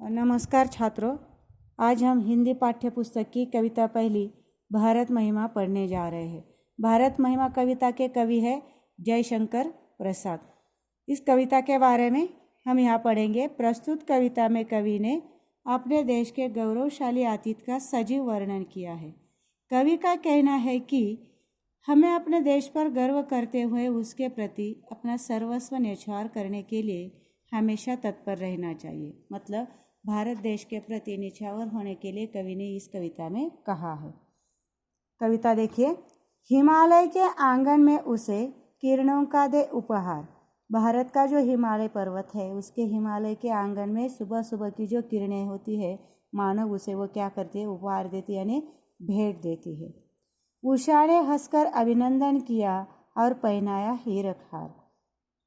नमस्कार छात्रों, आज हम हिंदी पाठ्य पुस्तक की कविता पहली भारत महिमा पढ़ने जा रहे हैं। भारत महिमा कविता के कवि है जयशंकर प्रसाद। इस कविता के बारे में हम यहाँ पढ़ेंगे। प्रस्तुत कविता में कवि ने अपने देश के गौरवशाली अतीत का सजीव वर्णन किया है। कवि का कहना है कि हमें अपने देश पर गर्व करते हुए उसके प्रति अपना सर्वस्व न्यौछावर करने के लिए हमेशा तत्पर रहना चाहिए। मतलब भारत देश के प्रति न्यौछावर होने के लिए कवि ने इस कविता में कहा है। कविता देखिए। हिमालय के आंगन में उसे किरणों का दे उपहार। भारत का जो हिमालय पर्वत है, उसके हिमालय के आंगन में सुबह सुबह की जो किरणें होती है, मानव उसे वो क्या करती है, उपहार देती है, यानी भेंट देती है। उषा ने हंसकर अभिनंदन किया और पहनाया हीरक हार।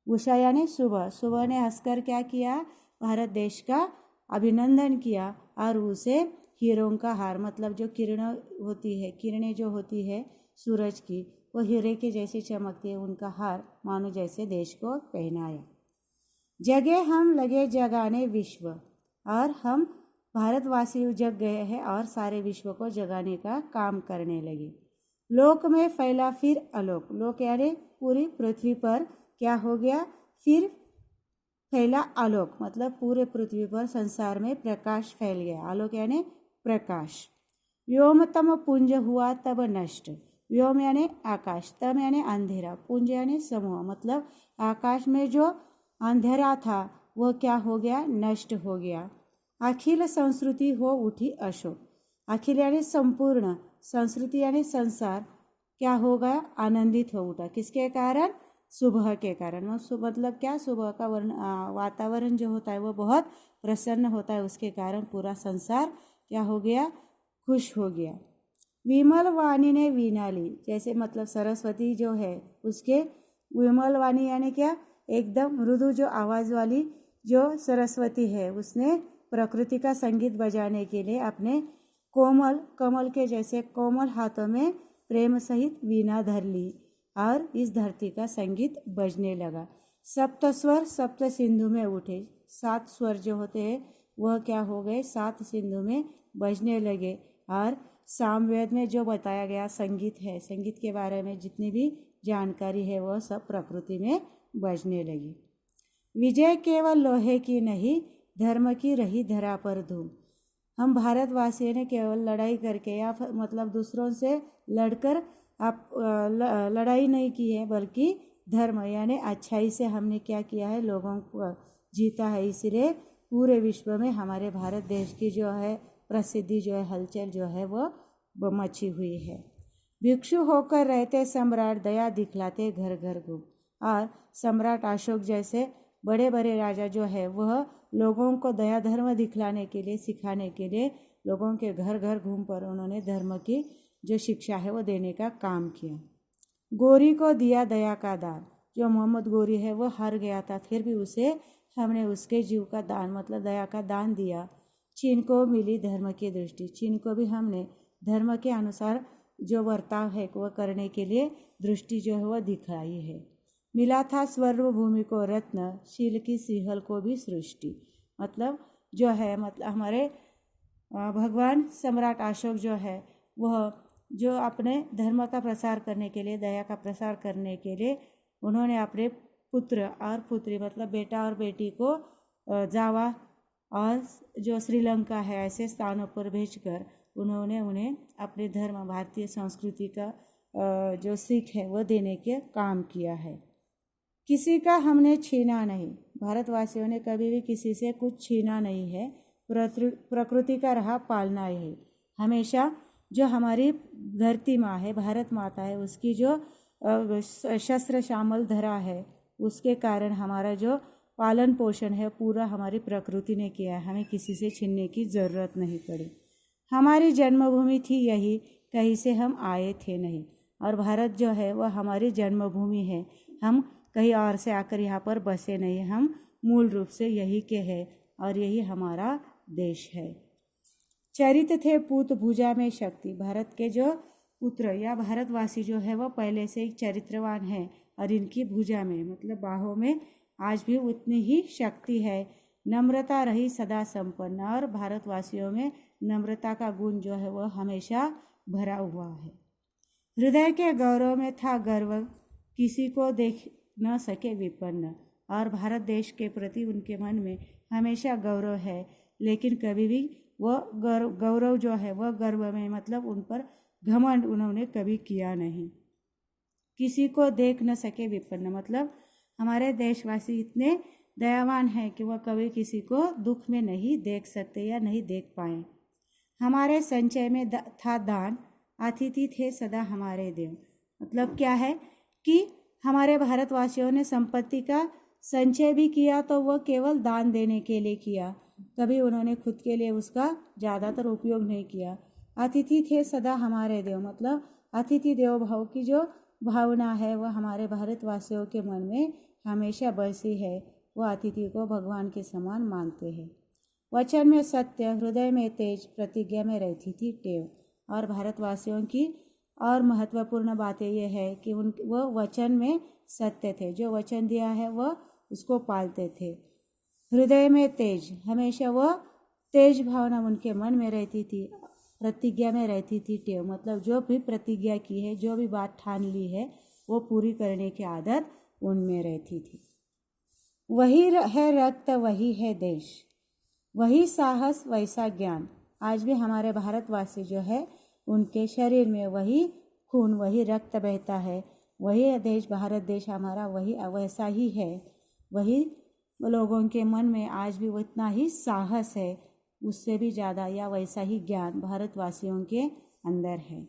उषा यानी सुबह, सुबह ने हंसकर क्या किया, भारत देश का अभिनंदन किया और उसे हीरों का हार, मतलब जो किरणें जो होती है सूरज की, वो हीरे के जैसी चमकती है, उनका हार मानो जैसे देश को पहनाया। जगे हम लगे जगाने विश्व, और हम भारतवासी जग गए हैं और सारे विश्व को जगाने का काम करने लगे। लोक में फैला फिर आलोक। लोक यानी पूरी पृथ्वी पर क्या हो गया, फिर फैला आलोक, मतलब पूरे पृथ्वी पर संसार में प्रकाश फैल गया। आलोक यानी प्रकाश। व्योमतम पुंज हुआ तब नष्ट। व्योम यानी आकाश, तम यानी अंधेरा, पुंज यानी समूह, मतलब आकाश में जो अंधेरा था वह क्या हो गया, नष्ट हो गया। अखिल संस्कृति हो उठी अशोक। अखिल यानी संपूर्ण, संस्कृति यानी संसार, क्या हो गया, आनंदित हो उठा। किसके कारण, सुबह के कारण। मतलब क्या, सुबह का वातावरण जो होता है वो बहुत प्रसन्न होता है, उसके कारण पूरा संसार क्या हो गया, खुश हो गया। विमल वाणी ने वीणा ली। जैसे मतलब सरस्वती जो है उसके विमल वाणी यानी क्या, एकदम मृदु जो आवाज़ वाली जो सरस्वती है, उसने प्रकृति का संगीत बजाने के लिए अपने कोमल, कमल के जैसे कोमल हाथों में प्रेम सहित वीणा धर ली और इस धरती का संगीत बजने लगा। सप्त स्वर सप्त सिंधु में उठे। 7 स्वर जो होते हैं वह क्या हो गए, 7 सिंधु में बजने लगे। और सामवेद में जो बताया गया संगीत है, संगीत के बारे में जितनी भी जानकारी है वह सब प्रकृति में बजने लगी। विजय केवल लोहे की नहीं, धर्म की रही धरा पर धूम। हम भारतवासियों ने केवल लड़ाई करके या मतलब दूसरों से लड़कर आप लड़ाई नहीं की है, बल्कि धर्म यानी अच्छाई से हमने क्या किया है, लोगों को जीता है। इसलिए पूरे विश्व में हमारे भारत देश की जो है प्रसिद्धि, जो है हलचल जो है वो मची हुई है। भिक्षु होकर रहते सम्राट, दया दिखलाते घर घर घूम। और सम्राट अशोक जैसे बड़े बड़े राजा जो है वह लोगों को दया धर्म दिखलाने के लिए, सिखाने के लिए लोगों के घर घर घूम पर उन्होंने धर्म की जो शिक्षा है वो देने का काम किया। गोरी को दिया दया का दान। जो मोहम्मद गोरी है वो हार गया था, फिर भी उसे हमने उसके जीव का दान, मतलब दया का दान दिया। चीन को मिली धर्म की दृष्टि। चीन को भी हमने धर्म के अनुसार जो बर्ताव है वह करने के लिए दृष्टि जो है वह दिखाई है। मिला था स्वर्ण भूमि को रत्न, शील की सिंहल को भी सृष्टि। मतलब जो है, मतलब हमारे भगवान सम्राट अशोक जो है वह जो अपने धर्म का प्रसार करने के लिए, दया का प्रसार करने के लिए उन्होंने अपने पुत्र और पुत्री, मतलब बेटा और बेटी को जावा और जो श्रीलंका है ऐसे स्थानों पर भेजकर उन्होंने उन्हें अपने धर्म, भारतीय संस्कृति का जो सीख है वो देने के काम किया है। किसी का हमने छीना नहीं। भारतवासियों ने कभी भी किसी से कुछ छीना नहीं है। प्रकृति का राह पालना है। हमेशा जो हमारी धरती माँ है, भारत माता है, उसकी जो शस्त्र शामल धरा है, उसके कारण हमारा जो पालन पोषण है पूरा हमारी प्रकृति ने किया है। हमें किसी से छीनने की ज़रूरत नहीं पड़ी। हमारी जन्मभूमि थी यही, कहीं से हम आए थे नहीं। और भारत जो है वह हमारी जन्मभूमि है। हम कहीं और से आकर यहाँ पर बसे नहीं, हम मूल रूप से यही के हैं और यही हमारा देश है। चरित थे पूत भुजा में शक्ति। भारत के जो पुत्र या भारतवासी जो है वह पहले से ही चरित्रवान है और इनकी भुजा में, मतलब बाहों में आज भी उतनी ही शक्ति है नम्रता रही सदा संपन्न, और भारतवासियों में नम्रता का गुण जो है वह हमेशा भरा हुआ है। हृदय के गौरव में था गर्व, किसी को देख न सके विपन्न, और भारत देश के प्रति उनके मन में हमेशा गौरव है, लेकिन कभी भी वह गौरव जो है वह गर्व में मतलब उन पर घमंड उन्होंने कभी किया नहीं। किसी को देख न सके विपन्न मतलब हमारे देशवासी इतने दयावान हैं कि वह कभी किसी को दुख में नहीं देख सकते या नहीं देख पाए। हमारे संचय में था दान, अतिथि थे सदा हमारे देव। मतलब क्या है कि हमारे भारतवासियों ने संपत्ति का संचय भी किया तो वह केवल दान देने के लिए किया, कभी उन्होंने खुद के लिए उसका ज़्यादातर उपयोग नहीं किया। अतिथि थे सदा हमारे देव मतलब अतिथि देवो भव की जो भावना है वह हमारे भारतवासियों के मन में हमेशा बसी है। वह अतिथि को भगवान के समान मानते हैं। वचन में सत्य, हृदय में तेज, प्रतिज्ञा में रहती थी टेव। और भारतवासियों की और महत्वपूर्ण बातें यह है कि वह वचन में सत्य थे, जो वचन दिया है वह उसको पालते थे। हृदय में तेज, हमेशा वह तेज भावना उनके मन में रहती थी। प्रतिज्ञा में रहती थी टेव मतलब जो भी प्रतिज्ञा की है, जो भी बात ठान ली है वो पूरी करने की आदत उनमें रहती थी। वही है रक्त, वही है देश, वही साहस, वैसा ज्ञान। आज भी हमारे भारतवासी जो है उनके शरीर में वही खून, वही रक्त बहता है। वही देश, भारत देश हमारा वही वैसा ही है। वही लोगों के मन में आज भी उतना ही साहस है, उससे भी ज़्यादा या वैसा ही ज्ञान भारतवासियों के अंदर है।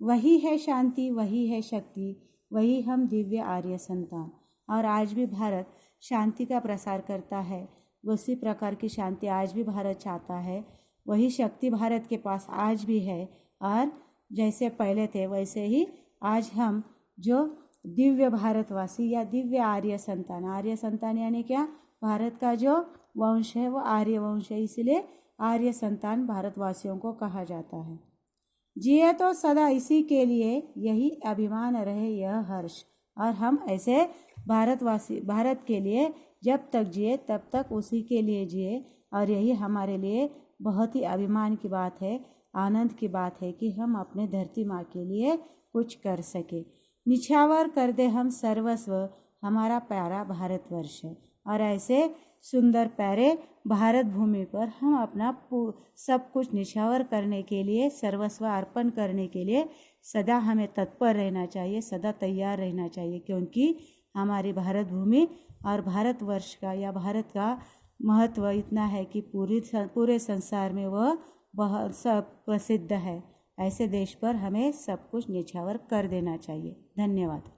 वही है शांति, वही है शक्ति, वही हम दिव्य आर्य संतान। और आज भी भारत शांति का प्रसार करता है, उसी प्रकार की शांति आज भी भारत चाहता है। वही शक्ति भारत के पास आज भी है, और जैसे पहले थे वैसे ही आज हम जो दिव्य भारतवासी या दिव्य आर्य संतान यानी क्या, भारत का जो वंश है वो आर्य वंश है, इसलिए आर्य संतान भारतवासियों को कहा जाता है। जिए तो सदा इसी के लिए, यही अभिमान रहे यह हर्ष। और हम ऐसे भारत के लिए जब तक जिए तब तक उसी के लिए जिए, और यही हमारे लिए बहुत ही अभिमान की बात है, आनंद की बात है कि हम अपने धरती माँ के लिए कुछ कर सके। निछावर कर दे हम सर्वस्व, हमारा प्यारा भारतवर्ष। और ऐसे सुंदर प्यारे भारत भूमि पर हम अपना सब कुछ निछावर करने के लिए, सर्वस्व अर्पण करने के लिए सदा हमें तत्पर रहना चाहिए, सदा तैयार रहना चाहिए, क्योंकि हमारी भारत भूमि और भारतवर्ष का या भारत का महत्व इतना है कि पूरे संसार में वह बहुत सब प्रसिद्ध है। ऐसे देश पर हमें सब कुछ निछावर कर देना चाहिए। धन्यवाद।